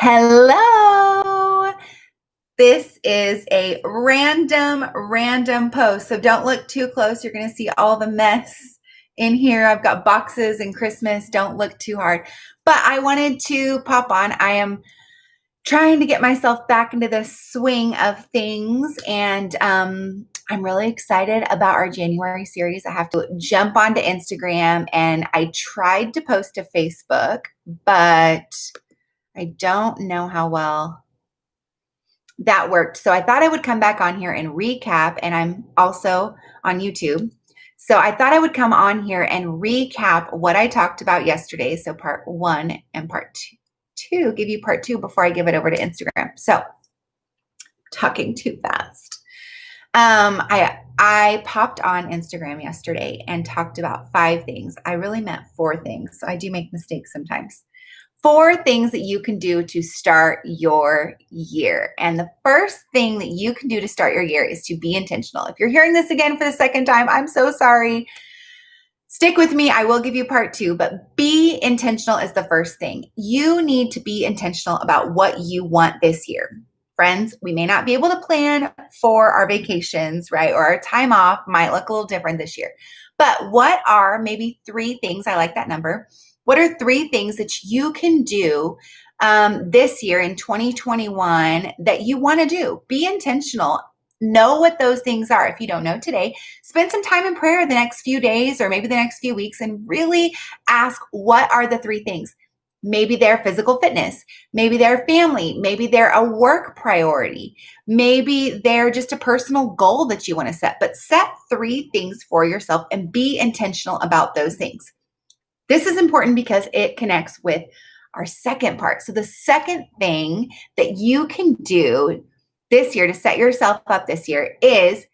Hello. This is a random post. So don't look too close. You're going to see all the mess in here. I've got boxes and Christmas. Don't look too hard. But I wanted to pop on. I am trying to get myself back into the swing of things. And I'm really excited about our January series. I have to jump onto Instagram, and I tried to post to Facebook, but I don't know how well that worked. So I thought I would come back on here and recap, and I'm also on YouTube. So I thought I would come on here and recap what I talked about yesterday. So part one and part two, give you part two before I give it over to Instagram. So talking too fast. I popped on Instagram yesterday and talked about 5 things. I really meant 4 things. So I do make mistakes sometimes. 4 things that you can do to start your year. And the first thing that you can do to start your year is to be intentional. If you're hearing this again for the second time, I'm so sorry. Stick with me. I will give you part 2, but be intentional is the first thing. You need to be intentional about what you want this year. Friends, we may not be able to plan for our vacations, right? Or our time off might look a little different this year. But what are maybe 3 things? I like that number. What are 3 things that you can do this year in 2021 that you want to do? Be intentional. Know what those things are. If you don't know today, spend some time in prayer the next few days or maybe the next few weeks and really ask, what are the 3 things? Maybe they're physical fitness. Maybe they're family. Maybe they're a work priority. Maybe they're just a personal goal that you want to set. But set 3 things for yourself and be intentional about those things. This is important because it connects with our second part. So the second thing that you can do this year to set yourself up this year is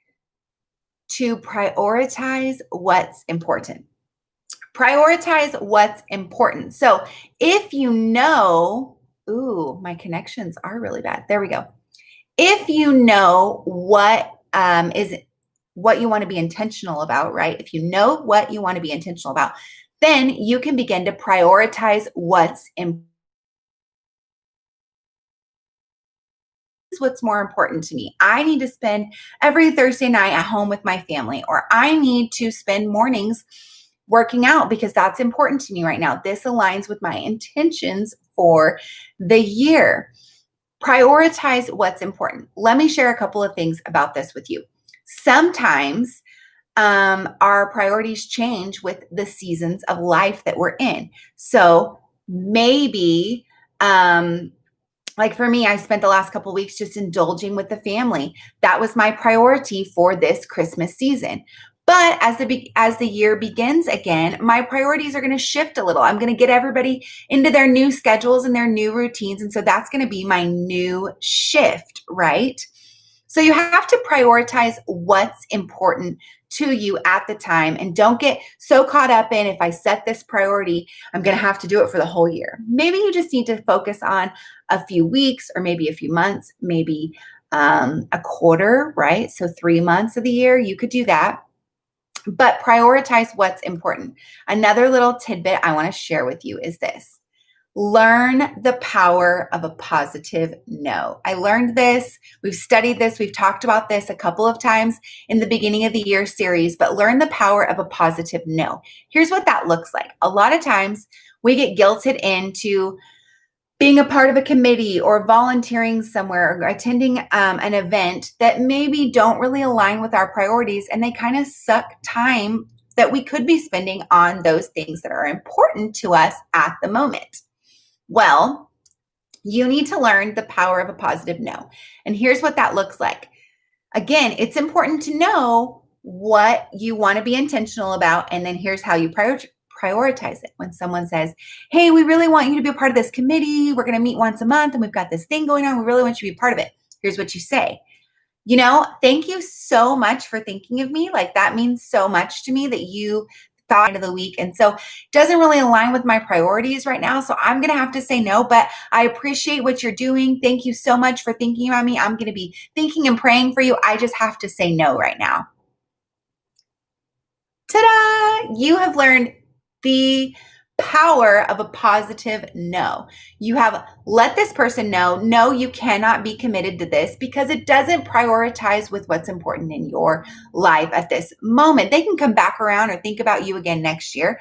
to prioritize what's important. Prioritize what's important. So if you know, my connections are really bad. There we go. If you know what is what you want to be intentional about, right? If you know what you want to be intentional about, then you can begin to prioritize what's important. What's more important to me. I need to spend every Thursday night at home with my family, or I need to spend mornings working out because that's important to me right now. This aligns with my intentions for the year. Prioritize what's important. Let me share a couple of things about this with you. Sometimes our priorities change with the seasons of life that we're in. So maybe, like for me, I spent the last couple of weeks just indulging with the family. That was my priority for this Christmas season. But as the year begins again, my priorities are going to shift a little. I'm going to get everybody into their new schedules and their new routines. And so that's going to be my new shift, right? So you have to prioritize what's important to you at the time, and don't get so caught up in, if I set this priority, I'm going to have to do it for the whole year. Maybe you just need to focus on a few weeks or maybe a few months, maybe a quarter, right? So 3 months of the year, you could do that. But prioritize what's important. Another little tidbit I want to share with you is this. Learn the power of a positive no. I learned this. We've studied this. We've talked about this a couple of times in the beginning of the year series, but learn the power of a positive no. Here's what that looks like. A lot of times we get guilted into being a part of a committee or volunteering somewhere or attending an event that maybe don't really align with our priorities, and they kind of suck time that we could be spending on those things that are important to us at the moment. Well, you need to learn the power of a positive no. And here's what that looks like. Again, it's important to know what you want to be intentional about, and then here's how you prioritize it. When someone says, hey, we really want you to be a part of this committee. We're going to meet once a month and we've got this thing going on. We really want you to be a part of it. Here's what you say. Thank you so much for thinking of me. Like, that means so much to me that you thought of the week. And so it doesn't really align with my priorities right now. So I'm going to have to say no, but I appreciate what you're doing. Thank you so much for thinking about me. I'm going to be thinking and praying for you. I just have to say no right now. Ta-da! You have learned the power of a positive no. You have let this person know, no, you cannot be committed to this because it doesn't prioritize with what's important in your life at this moment. They can come back around or think about you again next year,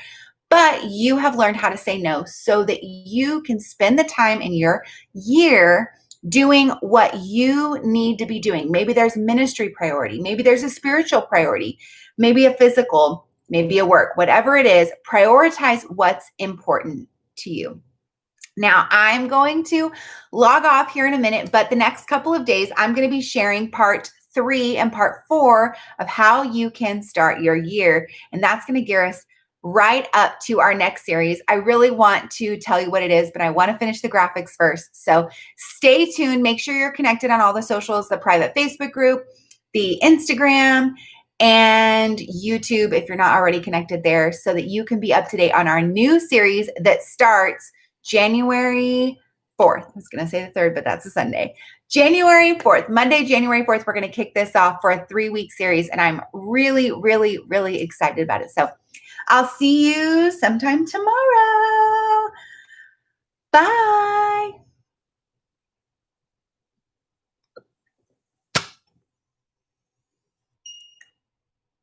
but you have learned how to say no so that you can spend the time in your year doing what you need to be doing. Maybe there's ministry priority, maybe there's a spiritual priority, maybe a physical, maybe a work, whatever it is, prioritize what's important to you. Now, I'm going to log off here in a minute, but the next couple of days, I'm going to be sharing part 3 and part 4 of how you can start your year. And that's going to gear us right up to our next series. I really want to tell you what it is, but I want to finish the graphics first. So stay tuned. Make sure you're connected on all the socials, the private Facebook group, the Instagram, and YouTube if you're not already connected there, so that you can be up to date on our new series that starts January 4th. I was going to say the 3rd, but that's a Sunday. January 4th, Monday, January 4th, we're going to kick this off for a 3-week series, and I'm really, really, really excited about it. So I'll see you sometime tomorrow. Bye.